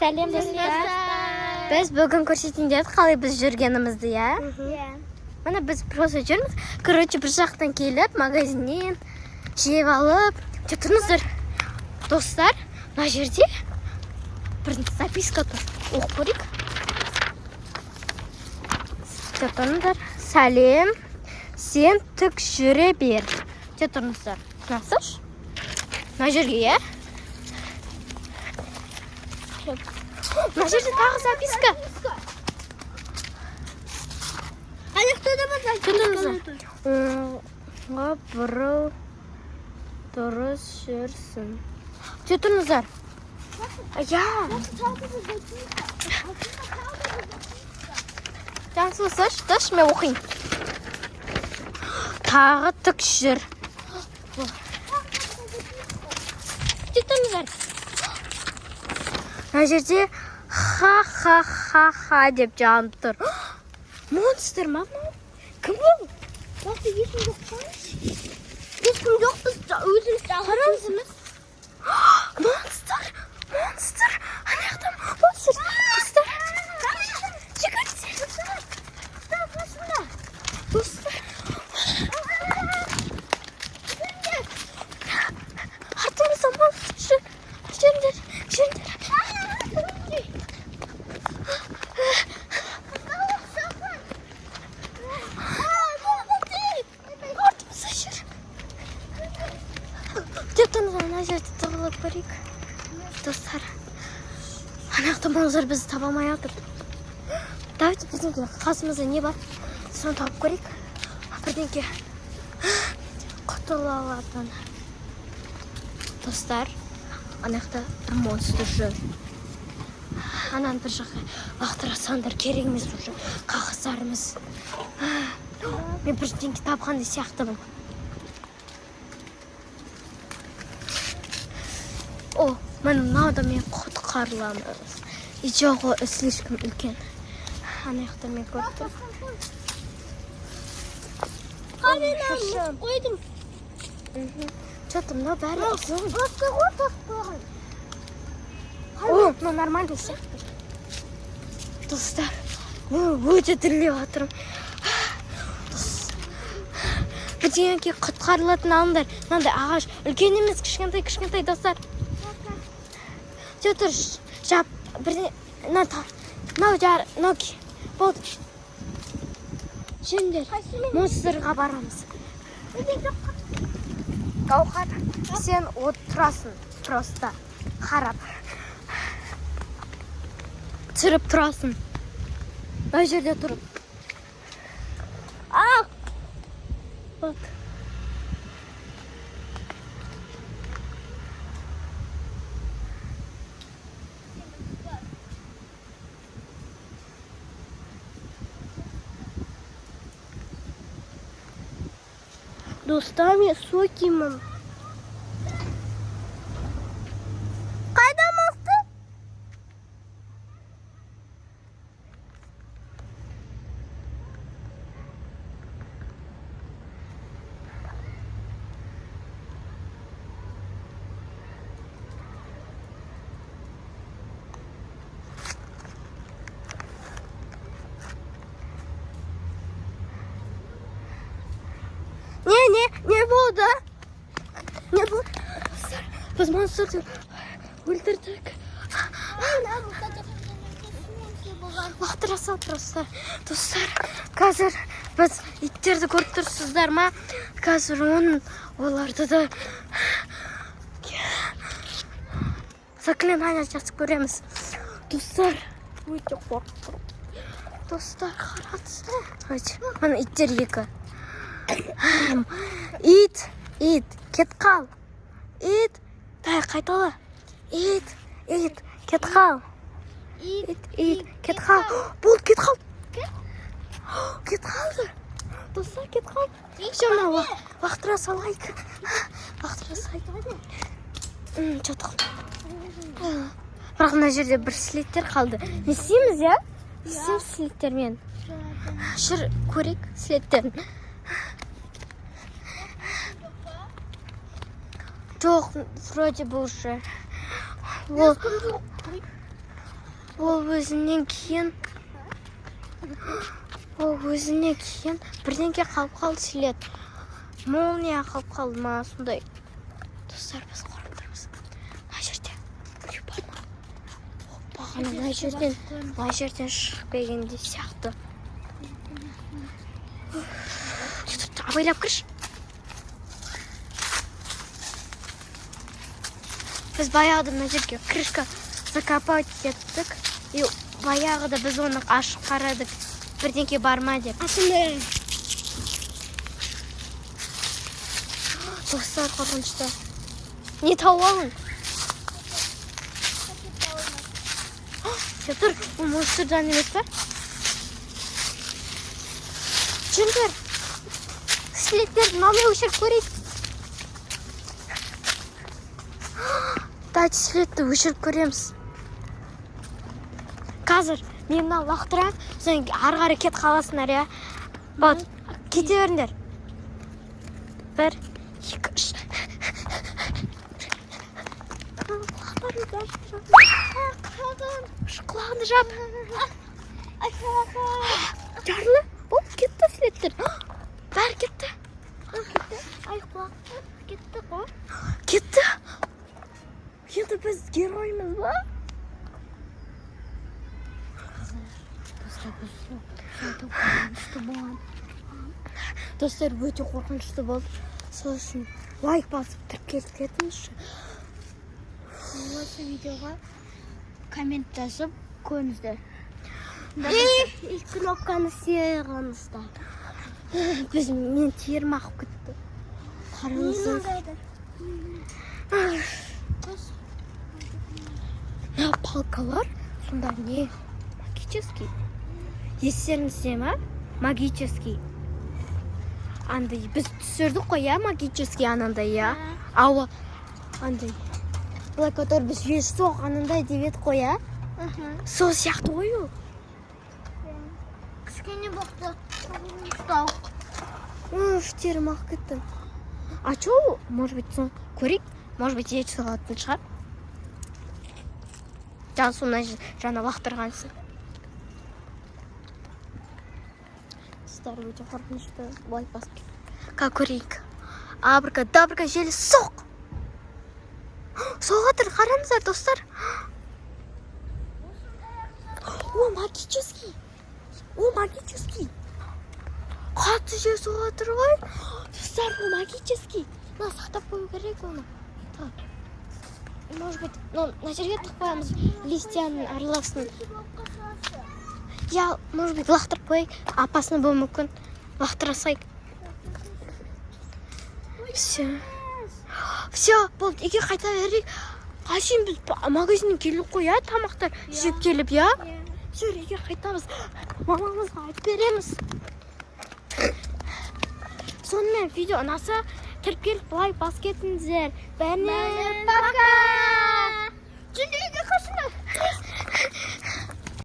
Сәлем достар. Біз бүгін көрсетейін дедік қалай біз жүргенімізді, иә? Міне біз просто жүрміз. Короче, бір жақтан келіп, магазиннен жеп алып. Тұрыңыздар, достар, мына жерде бір записка тұр. Оқып көрейік. Тұрыңыздар, сәлем, сен тік жүре бер. Тұрыңыздар, насыш? Мына жерге, иә? Мына жерде тағы записка. Аяқтада ма записка? Оңға бұрыл, дұрыс жүрсін. Тұрыңыздар. Я. Жақсылсыз, дұрыс, мен оқиын. Тағы тік жүр. Тұрыңыздар. Мына жерде ха-ха-ха-ха деп жанып тұр. Монстр ма? Кім бұл? Басты ешкім жоқ қойш. Ешкім жоқ, біз өзіміз Қараңыз. Монстр! Монстр! Аяқтан монстр! Достар! Жүгірсе! Достар! Артымызда монстр! Жүріңдер! Жүріңдер! Ана жерде тығылып көрейік. Достар, анақта монстр бізді таба алмай отыр. Давайте біздің қасымызда не бар? Соны тауып көрейік. Бірдеңке құтыла алатын. Достар, анақта бір монстр жүр. Ананы бір жаққа лақтыра салыңдар, керек емес уже. Қағаздарымыз. Мен бірдеңке тапқандай сияқтымын. О, мынада мен құтқарыламыз. Ичоғы слишком үлкен. Анаяқта мен көрдім. Қанен қойдым. Что-то мына бәрі ұзын. Басқа ғой тақпаған. О, мына нормально сияқты. Достар, өте тірілеп жатырмын. Бірдеңеге құтқарылатын алыңдар. Мынандай ағаш, үлкен емес, кішкентай достар. Тұр, жап, бірден, мынау болды. Жүріңдер, монстрға барамыз. Гаухар, сен отырасың, просто қарап. Тұрып тұрасың. Мына жерде тұрып. Вот. Достар, мен су киемін. Қайда мықты? Не болды? Не болды? Біз монстрды өлтірдік. Лақтыра сал просто. Достар, қазір біз иттерді көріп тұрсыздар ма? Қазір оларды да заклинание жасып көреміз. Достар, өте қорқып. Достар, қараңыз. Мына иттер екі. Ит, кет қал. Ит, қайтала. Ит, кет қал. Ит, кет қал. Бұл, кет қал. Кет қалды. Достар, кет қал. Жаңа лақтыра салайық. Чотық. Бірақ мына жерде бір слеттер қалды. Не істейміз, иә? Істейміз слеттермен. Жүр, көрейік слеттерін. Жоқ, вроде бы уже. Ол өзінен кейін бірдеңке қалып қалды сілет. Молния қалып қалды ма сондай. Достар, біз қорып тұрмыз. Мына жерде біреу бар ма? Бағана мына жерден шығып келгендей сияқты. Абайлап кірші. Біз баяғыда мына жерге крышка закопать еттік. И баяғыда біз оны ашып қарадық. Бірдеңке бар ма деп. Достар, қорқынышты. Не тауып алың? Тұр, бұл монстрдан емес пе? Жүрдер. Слеттерді мамай өшіріп көрейік. Дайте слетті өшіріп көреміз. Қазір мен мына лақтырам, соң ары кет қаласындар, я. Бат, кете беріңдер. 1, 2, 3. Құлағынды жап. Жарлы. Оп, кетті слеттер. Бәрі кетті. Ай, құлақты. Кетті қой. Кетті. Енді біз героймыз ба? Достар, өте қорқынышты болды. Сол үшін лайк басып тіркеліп кетіңізші. Осы видеоға коммент жазып көріңіздер. И кнопканы сүйіңіздер. Мен терім ақып кетті. Қараңыздар. Палкалар сонда не? Магический. Естеріңізде ма? Магический. Андай, біз түсірдік қой, я, магический анандай, я. Ауа, андай. Бұлай который біз жел соқ анандай деп қой, я. Сол сияқты ғой ол. Кішкене боқты. Ұстау. Терім ақып кетті. А чё, может быть, сон көрейік? Может быть, ет салатын шығар? Жан сонда жана лақтырғансың. Достар, өте қорқынышты. Былай басып кет. Көрейік. Абракадабрка желі соқ. Соға тұр, қараңыздар, достар. О, магический. Қатты жел соға тұр ғой. Достар, ол магический. Сақтап қою керек оны. Может быть, на жерге тықпаймыз листьяның араласын. Я, может быть, лақтырып қойайық. Апасына бұл мүмкін. Лақтырасайық. Все, болды. Еге қайта берейік. Қашын біз магазиннен келіп қоя, тамақтар жеп келіп, я? Все, еге қайтамыз. Мамамызға айтып береміз. Сонымен видео ұнаса, тіркеліп лайк басып кетіңіздер. Бәріне пока!